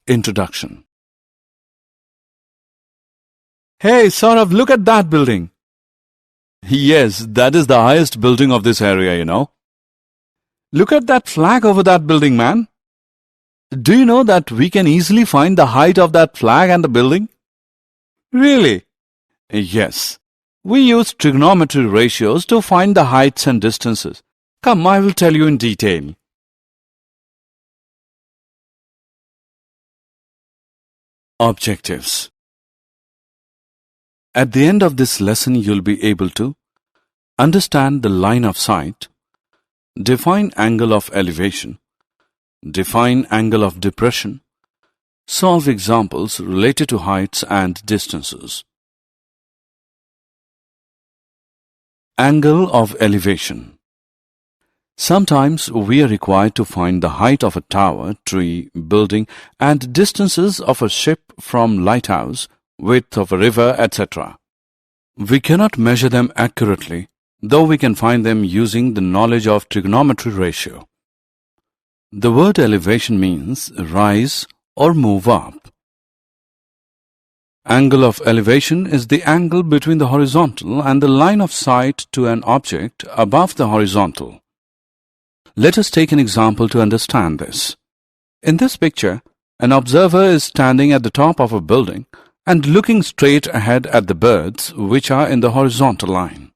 Introduction. Hey, Saurav, look at that building. Yes, that is the highest building of this area, you know. Look at that flag over that building, man. Do you know that we can easily find the height of that flag and the building? Really? Yes. We use trigonometry ratios to find the heights and distances. Come, I will tell you in detail. Objectives. At the end of this lesson, you'll be able to understand the line of sight, define angle of elevation, define angle of depression, solve examples related to heights and distances. Angle of elevation. Sometimes we are required to find the height of a tower, tree, building, and distances of a ship from lighthouse, width of a river, etc. We cannot measure them accurately, though we can find them using the knowledge of trigonometry ratio. The word elevation means rise or move up. Angle of elevation is the angle between the horizontal and the line of sight to an object above the horizontal. Let us take an example to understand this. In this picture, an observer is standing at the top of a building and looking straight ahead at the birds which are in the horizontal line.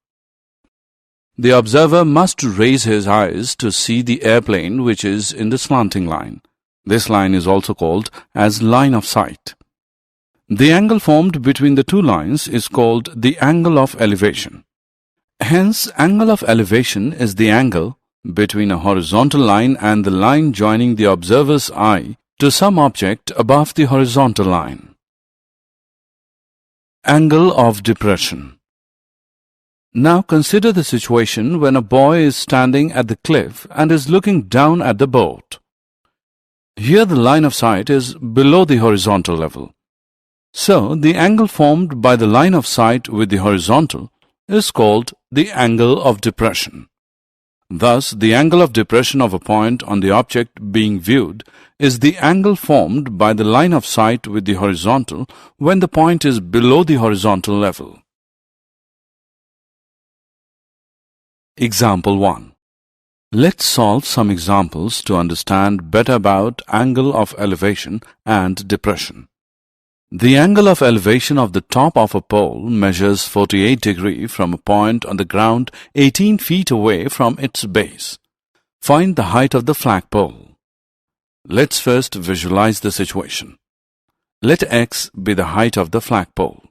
The observer must raise his eyes to see the airplane which is in the slanting line. This line is also called as line of sight. The angle formed between the two lines is called the angle of elevation. Hence, angle of elevation is the angle between a horizontal line and the line joining the observer's eye to some object above the horizontal line. Angle of depression. Now consider the situation when a boy is standing at the cliff and is looking down at the boat. Here the line of sight is below the horizontal level. So, the angle formed by the line of sight with the horizontal is called the angle of depression. Thus, the angle of depression of a point on the object being viewed is the angle formed by the line of sight with the horizontal when the point is below the horizontal level. Example 1. Let's solve some examples to understand better about angle of elevation and depression. The angle of elevation of the top of a pole measures 48 degrees from a point on the ground 18 feet away from its base. Find the height of the flagpole. Let's first visualize the situation. Let x be the height of the flagpole.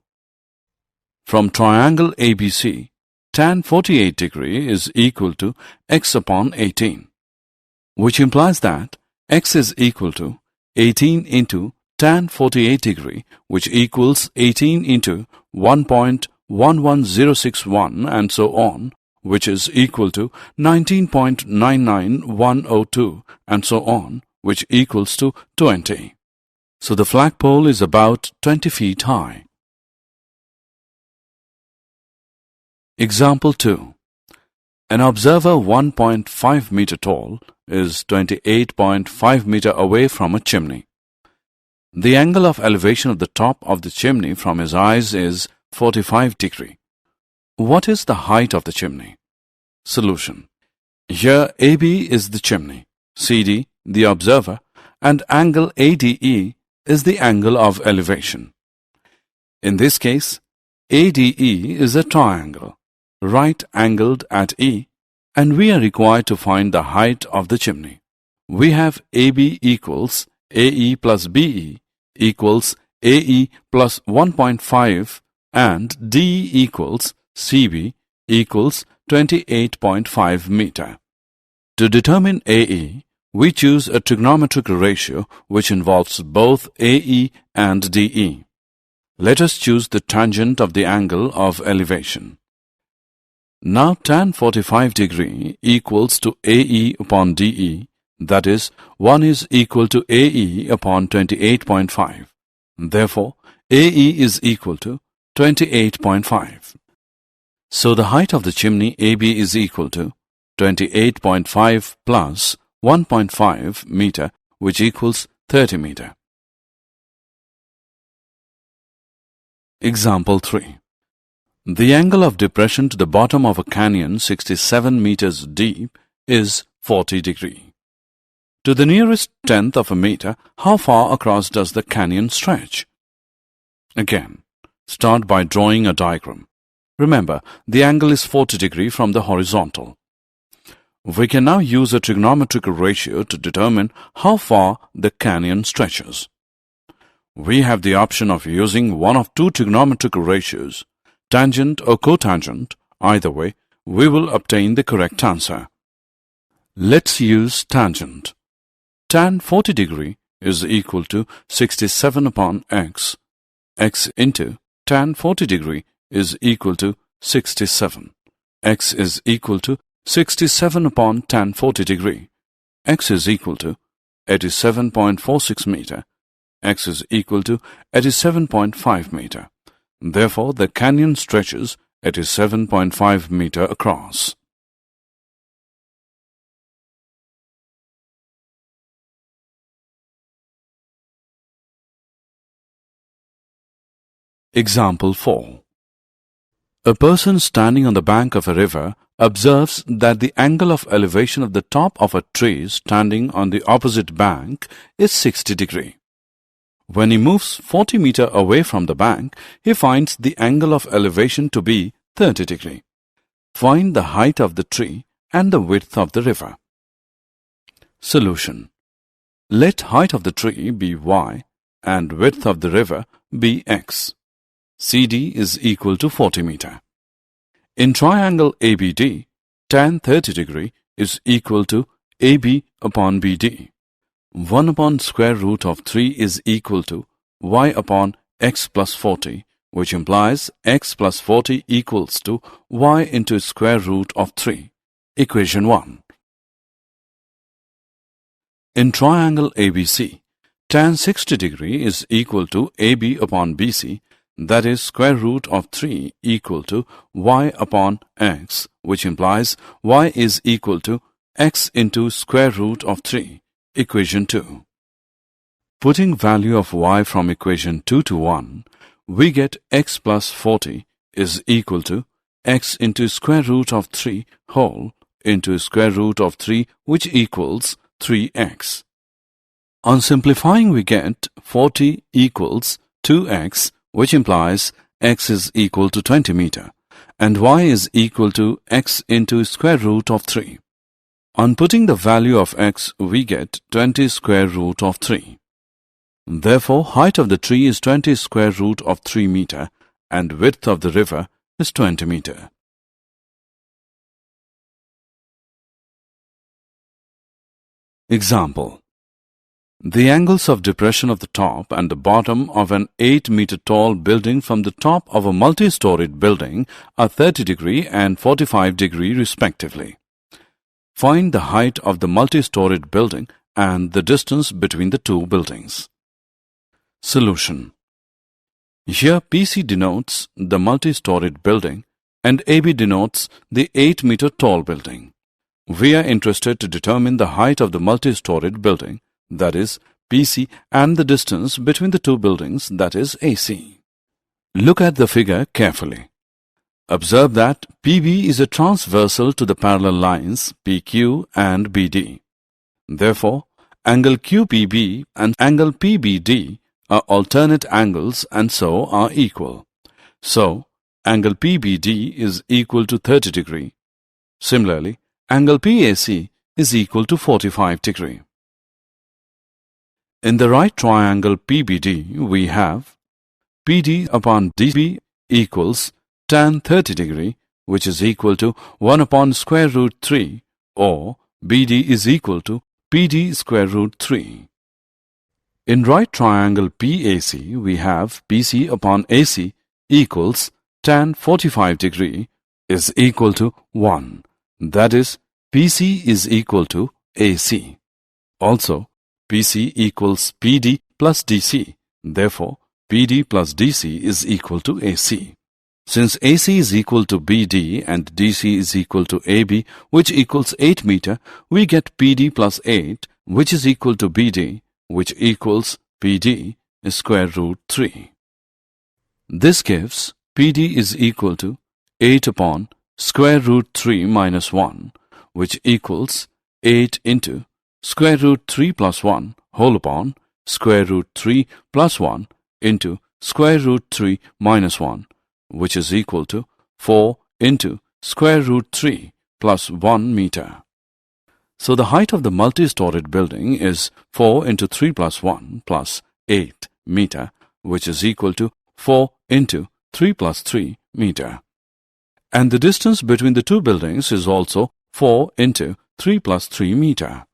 From triangle ABC, tan 48 degrees is equal to x upon 18, which implies that x is equal to 18 into tan 48 degree, which equals 18 into 1.11061 and so on, which is equal to 19.99102 and so on, which equals to 20. So the flagpole is about 20 feet high. Example 2. An observer 1.5 meter tall is 28.5 meter away from a chimney. The angle of elevation of the top of the chimney from his eyes is 45 degrees. What is the height of the chimney? Solution. Here AB is the chimney, CD the observer, and angle ADE is the angle of elevation. In this case, ADE is a triangle, right-angled at E, and we are required to find the height of the chimney. We have AB equals AE plus BE equals AE plus 1.5 and DE equals CB equals 28.5 meter. To determine AE, we choose a trigonometric ratio which involves both AE and DE. Let us choose the tangent of the angle of elevation. Now tan 45 degree equals to AE upon DE. That is, 1 is equal to AE upon 28.5. Therefore, AE is equal to 28.5. So the height of the chimney AB is equal to 28.5 plus 1.5 meter, which equals 30 meter. Example 3. The angle of depression to the bottom of a canyon 67 meters deep is 40 degrees. To the nearest tenth of a meter, how far across does the canyon stretch? Again, start by drawing a diagram. Remember, the angle is 40 degrees from the horizontal. We can now use a trigonometric ratio to determine how far the canyon stretches. We have the option of using one of two trigonometric ratios, tangent or cotangent. Either way, we will obtain the correct answer. Let's use tangent. Tan 40 degree is equal to 67 upon x. X into tan 40 degree is equal to 67. X is equal to 67 upon tan 40 degree. X is equal to 87.46 meter. X is equal to 87.5 meter. Therefore, the canyon stretches 87.5 meter across. Example 4. A person standing on the bank of a river observes that the angle of elevation of the top of a tree standing on the opposite bank is 60 degrees. When he moves 40 meters away from the bank, he finds the angle of elevation to be 30 degrees. Find the height of the tree and the width of the river. Solution. Let height of the tree be y and width of the river be x. CD is equal to 40 meter. In triangle ABD, tan 30 degree is equal to AB upon BD. 1 upon square root of 3 is equal to y upon x plus 40, which implies x plus 40 equals to y into square root of 3. Equation 1. In triangle ABC, tan 60 degree is equal to AB upon BC, that is square root of 3 equal to y upon x, which implies y is equal to x into square root of 3. Equation 2. Putting value of y from equation 2 to 1, we get x plus 40 is equal to x into square root of 3 whole into square root of 3, which equals 3x. On simplifying, we get 40 equals 2x, which implies x is equal to 20 meter, and y is equal to x into square root of 3. On putting the value of x, we get 20 square root of 3. Therefore, height of the tree is 20 square root of 3 meter, and width of the river is 20 meter. Example. The angles of depression of the top and the bottom of an 8-meter tall building from the top of a multi-storied building are 30 degree and 45 degree respectively. Find the height of the multi-storied building and the distance between the two buildings. Solution. Here PC denotes the multi-storied building and AB denotes the 8-meter tall building. We are interested to determine the height of the multi-storied building, that is PC, and the distance between the two buildings, that is AC. Look at the figure carefully. Observe that PB is a transversal to the parallel lines PQ and BD. Therefore, angle QPB and angle PBD are alternate angles and so are equal. So, angle PBD is equal to 30 degree. Similarly, angle PAC is equal to 45 degree. In the right triangle PBD, we have PD upon DB equals tan 30 degree, which is equal to 1 upon square root 3, or BD is equal to PD square root 3. In right triangle PAC, we have PC upon AC equals tan 45 degree is equal to 1. That is, PC is equal to AC. Also, PC equals PD plus DC. Therefore, PD plus DC is equal to AC. Since AC is equal to BD and DC is equal to AB, which equals 8 meter, we get PD plus 8, which is equal to BD, which equals PD square root 3. This gives PD is equal to 8 upon square root 3 minus 1, which equals 8 into square root 3 plus 1 whole upon square root 3 plus 1 into square root 3 minus 1, which is equal to 4 into square root 3 plus 1 meter. So the height of the multi-storied building is 4 into 3 plus 1 plus 8 meter, which is equal to 4 into 3 plus 3 meter. And the distance between the two buildings is also 4 into 3 plus 3 meter.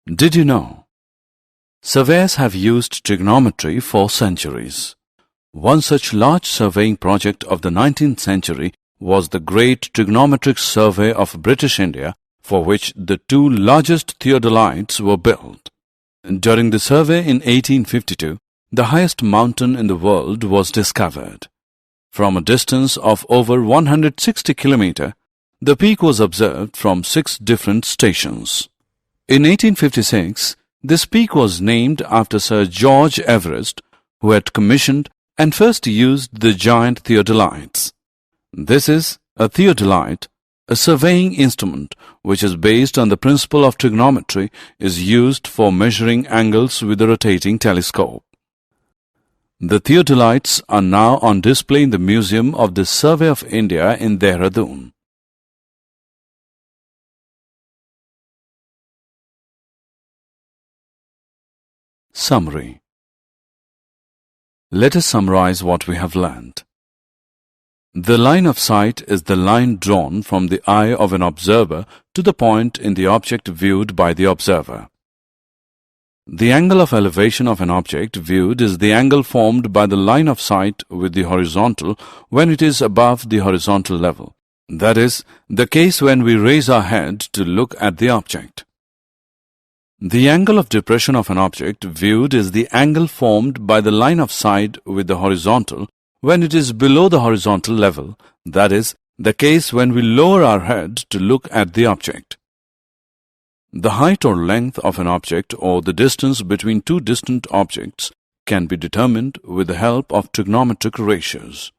Did you know? Surveyors have used trigonometry for centuries. One such large surveying project of the 19th century was the Great Trigonometric Survey of British India, for which the two largest theodolites were built. During the survey in 1852, the highest mountain in the world was discovered. From a distance of over 160 kilometers, the peak was observed from 6 different stations. In 1856, this peak was named after Sir George Everest, who had commissioned and first used the giant theodolites. This is a theodolite, a surveying instrument which is based on the principle of trigonometry, is used for measuring angles with a rotating telescope. The theodolites are now on display in the Museum of the Survey of India in Dehradun. Summary. Let us summarize what we have learned. The line of sight is the line drawn from the eye of an observer to the point in the object viewed by the observer. The angle of elevation of an object viewed is the angle formed by the line of sight with the horizontal when it is above the horizontal level. That is the case when we raise our head to look at the object. The angle of depression of an object viewed is the angle formed by the line of sight with the horizontal when it is below the horizontal level, that is, the case when we lower our head to look at the object. The height or length of an object or the distance between two distant objects can be determined with the help of trigonometric ratios.